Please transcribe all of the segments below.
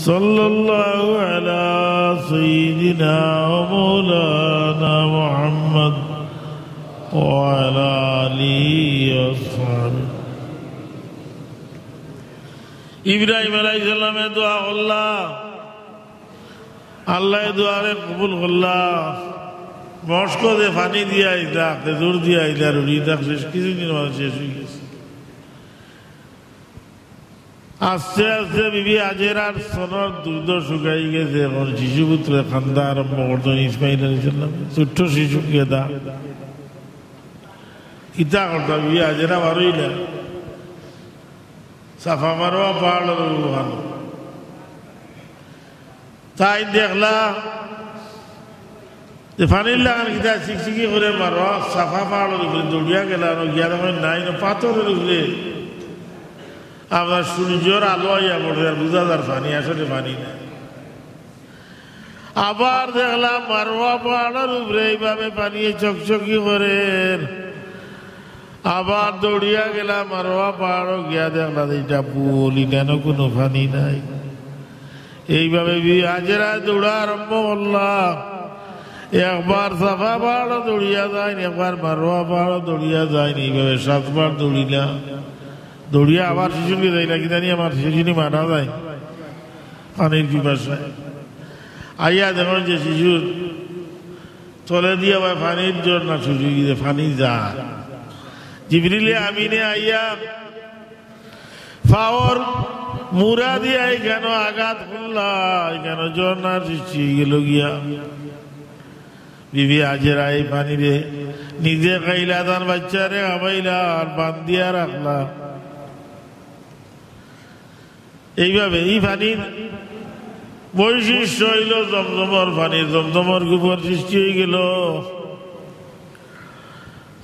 সাল্লাল্লাহু আলা সাইয়্যিদিনা ওয়া মাওলানা মুহাম্মদ ওয়া আলা আলিহি ওয়া সাহবিহি। ইব্রাহিম আলাইহিস সালামের দোয়া আল্লাহ আল্লাহ দোয়ারে কবুল করলাম। মস্ক যে পানি দিয়ে আইলা, খেজুর দিয়ে আইলা, রুড়ি দাক শেষ কিছুদিন মাঝে শেষ হয়ে গেছে। আস্তে আস্তে বিবি হাজেরার সনদ দুধ শুকাই গেছে। এখন শিশু পুত্র খান্দা আরম্ভ করতো ইসমাইল আলাইহিস সালাম। ছোট্ট শিশু কেদা কিতা করতো বিবি হাজেরা বারইলা সাফা মারোয়া পাহাড় ভালো। তাই দেখলা পানির লাগান কিতা শিকশিকি করে মারো সাফা পাহাড়ের উপরে দৌড়িয়া গেল। গিয়া তখন নাই না পাথরের উপরে আপনার সূর্যর আলো আইয়া পড়ে আর বুঝা যার পানি আসলে পানি না। আবার দেখলাম মারোয়া পাহাড়ের উপরে এইভাবে পানি চকচকি করে। আবার দৌড়িয়া গেলাম মারোয়া পাহাড় গিয়া দেখলাম এইটা পুল, এখানে কোনো পানি নাই। এইভাবে হাজেরা দৌড়া আরম্ভ করলাম। একবার সাফা পাহাড় দৌড়িয়া যায়নি, একবার মারোয়া পাহাড় দৌড়িয়া যায়নি। এইভাবে 7 বার দৌড়িলাম। দৌড়িয়া আবার শিশুকে যাই না, কি জানি আমার শিশুনি মারা যায় পানির পিপাসায়। আইয়া দেখুন যে শিশুর তলে দিয়ে আবার পানির জোর না শুরু গিয়ে পানি যা। জিবরিলে আমিনে আইয়া পাওয়ার মুরা দিয়া কেন আঘাত করলা, কেন ঝর্ণা সৃষ্টি গেল গিয়া। বিবি হাজেরা এই পানি রে নিজে খাইলা, তার বাচ্চারে খাবাইলা আর বান্ধিয়া রাখলা। এইভাবে এই পানির বৈশিষ্ট্য হইল জমজমর পানির। জমজমর গোবর সৃষ্টি হয়ে গেল।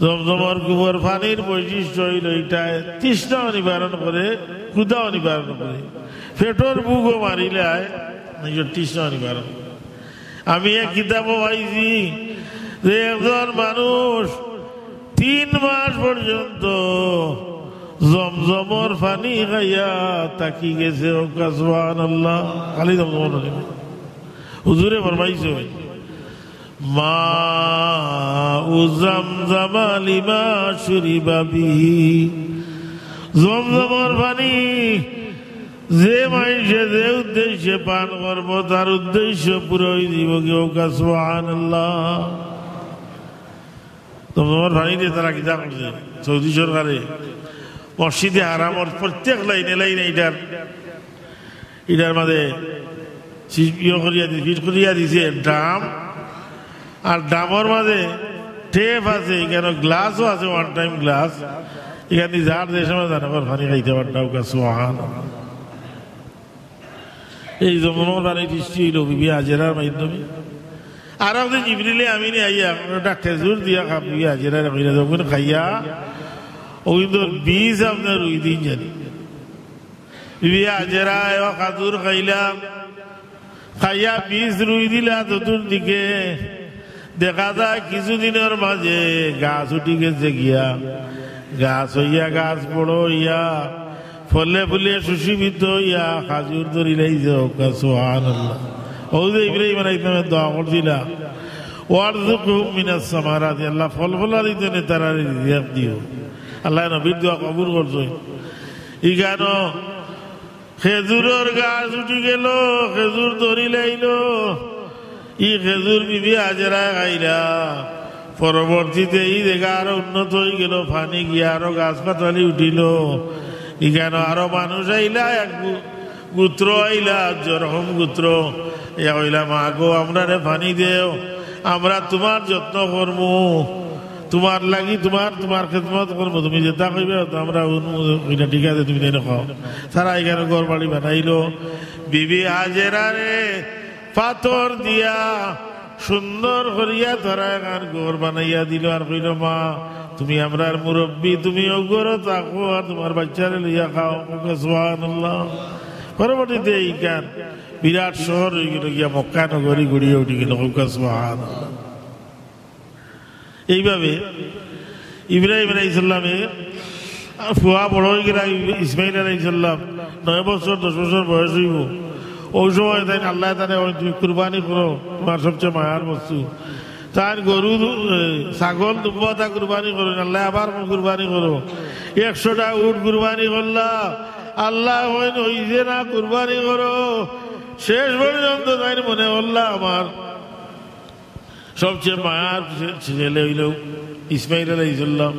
জমজমর গোবর পানির বৈশিষ্ট্য হইল এইটায় তৃষ্ণাও নিবারণ করে, ক্ষুধাও নিবারণ করে, পেটর বুকও মারিলে নিজের তৃষ্ণাও নিবারণ। আমি এক কিতাবও পাইছি যে একজন মানুষ 3 মাস পর্যন্ত জমজমর পানি খাইয়া তাকি গেছে। সুবহানাল্লাহ, খালি জমজমর পানি। হুজুরে ফরমাইছে মা উজামজাম লিমা শুরিবা বিহি। জমজমর পানি যে মানুষে যে উদ্দেশ্যে পান করব তার উদ্দেশ্য পুরো দিব। কেউ সুবহানাল্লাহ। জমজমর পানিতে তারা কিতা করছে, সৌদি সরকারে মসজিদে হারামর প্রত্যেক লাইনে লাইনে এটার মাঝে ফিট করিয়া দিছে ড্রাম। আর ড্রামের মাঝে টেপ আছে, এখানে গ্লাসও আছে, 1 টাইম গ্লাস। এখানে যার যে সময় জানাবার পানি খাইতে পারতাম। সুবহানাল্লাহ। এই জমজমর পানি সৃষ্টি হইল বিবি হাজেরার মাধ্যমে। আর আপনি জিবরিলে আমিনে আইয়া একটা খেজুর দিয়া বিবি হাজেরার যখন খাইয়া কিন্তু বীজ আপনার ওই দিন জানি বিবি হাজেরা খাজুর খাইলাম, খাইয়া বীজ রুই দিলা। চতুর্দিকে দেখা যায় কিছুদিনের মাঝে গাছ উঠি গেছে গিয়া। গাছ হইয়া গাছ বড় হইয়া ফলে ফুলে সুশীবিত হইয়া খাজুর ধরিলাইছে। সুবহানাল্লাহ। ও যে ইব্রাহিম আলাইহিস সালামের দোয়া করছিলা ওয়ারযুকহুম মিনাস সামারাতি, আল্লাহ ফল ফলাদি দেনে তারা রিজিক দিও। আল্লাহ নবীর দোয়া কবুল করছে। ইগানো খেজুরের গাছ উঠি গেল, খেজুর ধরিলাইল। ই খেজুর বিবি হাজেরা খাইলা। পরবর্তীতে এই জায়গা আরো উন্নত হয়ে গেল, পানি গিয়া আরো গাছ পাতালি উঠিল। এখানে আরো মানুষ আইলা, এক গোত্র আইলা, যেরকম গোত্র ইয়া হইলা মা গো আমরা পানি দেও, আমরা তোমার যত্ন করবো, তোমার লাগি তোমার খেদমত করবো, তুমি যেটা কইবে আমরা ঠিক আছে তুমি তাই খাও। তারা এখানে ঘর বাড়ি বানাইলো। বিবি হাজেরা রে পাথর দিয়া সুন্দর করিয়া ধরা গান ঘর বানাইয়া দিল। আর কইল মা তুমি আমরার মুরব্বী, তুমি ওগর থাকো আর তোমার বাচ্চারে লইয়া খাও। সুবহানাল্লাহ। পরবর্তীতে এই গান বিরাট শহর হয়ে গেল গিয়া, মক্কা নগরী গড়িয়ে উঠে গেল। সুবহানাল্লাহ। এইভাবে ইব্রাহিম আলাইহিস সালামের ফুয়া বড় হয়ে গেল। ইসমাইল আলাইহিস সালাম 9 বছর 10 বছর বয়স হইব। ওই সময় তাই আল্লাহ তাহলে তুমি কুরবানি করো, তোমার সবচেয়ে মায়ার বস্তু। তার গরু ছাগল দুম্বা তা কুরবানি করো, আল্লাহ আবার কুরবানি করো। 100টা উট কুরবানি করলা, আল্লাহ হইছে না কুরবানি করো। শেষ পর্যন্ত তাই মনে করলা আমার সবচেয়ে মায়ার ছেলে হইল ইসমাইল আলাইহিসসালাম।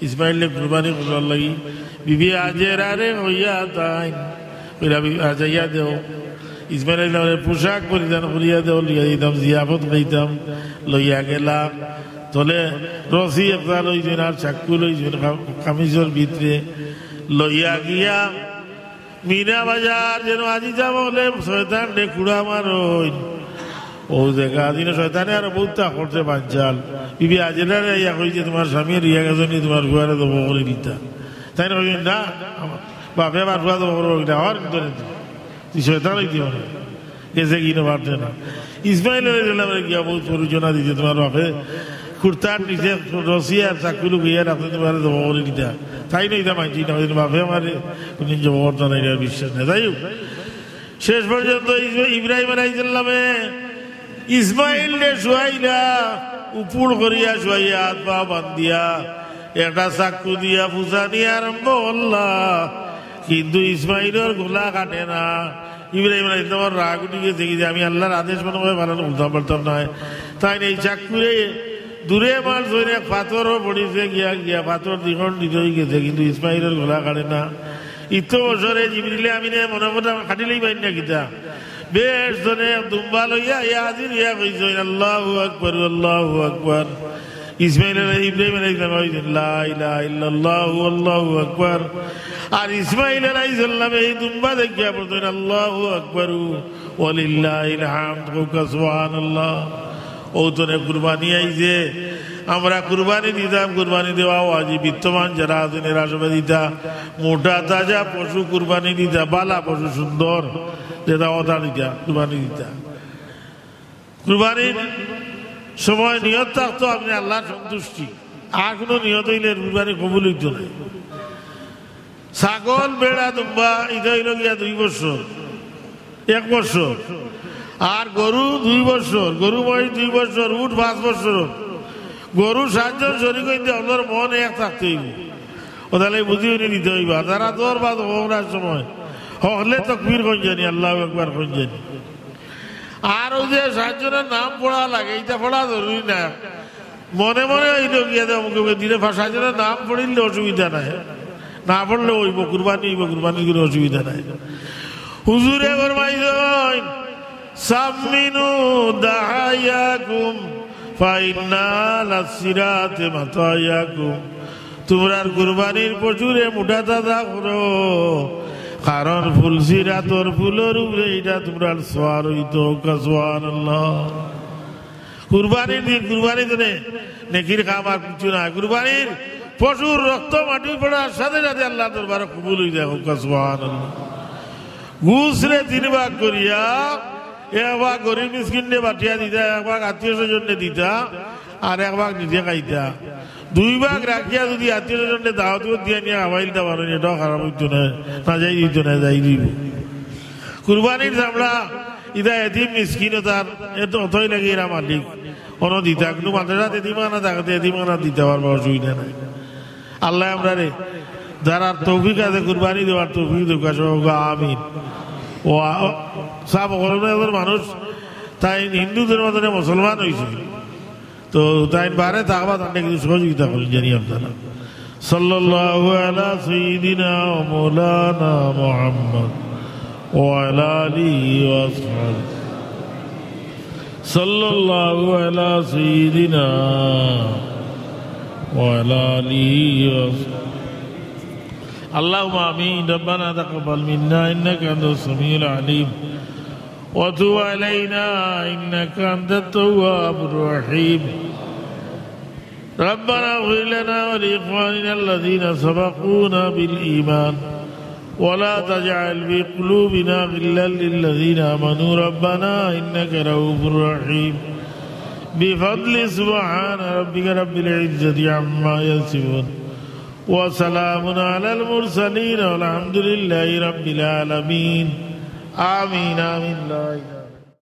ইসমাইলে কুরবানি করবার লাগি বিবি হাজেরারে হইয়া তাই আজাইয়া দেও, ইসমাইল আলাইহিসসালামের পোশাক পরিধান করিয়া দেও, লিয়া দিতাম, জিয়াফত খাইতাম, লইয়া গেলাম। তলে রসি একটা লইছেন আর চাকু লইছেন কামিজের ভিতরে লইয়া গিয়া মিনা বাজার যেন আজি যাব বলে শয়তান ডে কুড়া মারই ও দেখা দিনে শয়তানে আর বহুত করছে বাঞ্চাল। বিবি হাজেরারে ইয়া কইছে তোমার স্বামীর ইয়া গেছনি তোমার ঘরে দেবো করে দিতা, তাই না কইছেন না বাপে আমার ঘুয়া দেবো করবো আর তুই শয়তান হইতে পারে গেছে কিনে পারছে না। ইসমাইল আলাইহিসসালামের গিয়া বহুত পরিচনা দিতে তোমার বাপে কুর্তার নিচে রসিয়ার চাকুলু গিয়ার আপনি তোমার দেবো করে দিতা, তাই না এটা মানছি না বাপে আমার জবরদস্ত নাই বিশ্বাস নেই। তাই শেষ পর্যন্ত ইব্রাহিম আলাইহিসসালামে ইসমাইল রে শুয়াইলা উপুড় করিয়া শুয়াইয়া হাত পা বান্ধিয়া একটা চাকু দিয়া পূজা নিয়ে আরম্ভ করলা, কিন্তু ইসমাইলের গোলা কাটে না। ইব্রাহিম আলাইহিসসালামের রাগ উঠে গেছে কি আমি আল্লাহর আদেশ মনে করে ভালো উল্টাম পাল্টাম নয়, তাই এই চাকুরে দূরে মার ধরে পাথরও পড়েছে, গিয়া গিয়া পাথর দ্বিগুণ দিতে হয়ে গেছে, কিন্তু ইসমাইলের গোলা কাটে না। ইতো বছরে জিবরিলে আমিনে মনে মনে কাটিলেই পাই না কিতা বেশ ধরে দুম্বা লইয়া ইয়া হাজির ইয়া কইছে আল্লাহু আকবার আল্লাহু আকবার। ইসমাইল ইব্রাহিম আলাইহিসসালাম কইছেন লা ইলাহা ইল্লাল্লাহু আল্লাহু আকবার, আর ইসমাইল আলাইহিসসালাম এই দুম্বা দেখিয়া বলতেন আল্লাহু আকবার ওয়ালিল্লাহিল হামদ, সুবহানাল্লাহ। ও তোরে কুরবানি আইছে, আমরা কুরবানি দিতাম, কুরবানি দেওয়া ওয়াজিব। বিত্তমান যারা আছেন এরা সবাই দিতা মোটা তাজা পশু কুরবানি দিতা, বালা পশু সুন্দর যেটা ওটা দিতা কুরবানি দিতা। কুরবানির সময় নিয়ত থাকতো আপনি আল্লাহ সন্তুষ্টি, আর কোনো নিয়ত হইলে কুরবানি কবুল হইত না। ছাগল বেড়া দুম্বা এটা হইল গিয়া 2 বছর 1 বছর, আর গরু 2 বছর, গরু মহিষ 2 বছর, উঠ 5 বছর। গরু 7 জন শরীর হইতে ওদের মন এক থাকতে হইব, ওদের বুঝি উনি নিতে হইব। তারা তোর বাদ হোমরার সময় হলে তাকবীর কইজানি আল্লাহু আকবার কইজানি। আর ওই যে 7 জনের নাম পড়া লাগে, এটা পড়া জরুরি না, মনে মনে হইল গিয়া মুখে দিলে 7 জনের নাম পড়িলে অসুবিধা নাই, না পড়লে হইব কুরবানি হইব, কুরবানির কোনো অসুবিধা নাই। হুজুরে ফরমাইছেন সামিনু দাহায়াকুম ফাইন্না লাসিরাতে মাতায়াকুম, তোমরা কুরবানির পশুরে মুঠা দাদা করো, কারণ ফুল সিরাতর ফুলের উপরে এটা তোমরা সোয়ার হইতো। সুবহানাল্লাহ। কুরবানির দিন কুরবানি দিনে নেকির কাম আর কিছু না, কুরবানির পশুর রক্ত মাটি পড়ার সাথে সাথে আল্লাহ দরবারে কবুল হয়ে যায়। সুবহানাল্লাহ। ঘুষরে 3 ভাগ করিয়া, 1 ভাগ গরিব মিসকিনে বাটিয়া দিতা, 1 ভাগ আত্মীয় স্বজনে দিতা, আর 1 ভাগ নিজে খাইতা। 2 ভাগ রাখিয়া যদি আত্মীয় স্বজনে দাওয়াত দিয়ে নিয়ে খাওয়াইল দিতে পারেন, এটাও খারাপ হইতো না, না যাই দিত না, যাই দিব। কুরবানির চামড়া ইদা এদিম মিসকিনতার এত অতই লাগে এরা মালিক অন দিতা, কিন্তু মাদ্রাসাত এদিমানা থাকতে এদিমানা দিতে পারবো, অসুবিধা নাই। আল্লাহ আমরা রে যারা তৌফিক আছে কুরবানি দেওয়ার তৌফিক দেওয়া, আমিন। ও সব করোনার মানুষ তাই হিন্দু ধর্মে মুসলমান হয়েছে, তো তাই বারে থাকবা তাদের কিছু সহযোগিতা করেন জানি আপনারা। সাল্লাল্লাহু আলা সাইয়্যিদিনা ওয়া মাওলানা মুহাম্মদ ওয়া আলা আলিহি ওয়া আসহাবিহি সাল্লাল্লাহু আলা সাইয়্যিদিনা ওয়া আলা আলিহি ওয়া আসহাবিহি। اللهم آمين. ربنا تقبل منا إنك أنت السميع العليم وتب علينا إنك أنت التواب الرحيم. ربنا اغفر لنا ولإخواننا الذين سبقونا بالإيمان ولا تجعل في قلوبنا غلا للذين آمنوا ربنا إنك رؤوف رحيم. بفضل سبحان ربك رب العزة عما يصفون وسلام على المرسلين والحمد لله رب العالمين. আমিন আমিন লা ইলাহা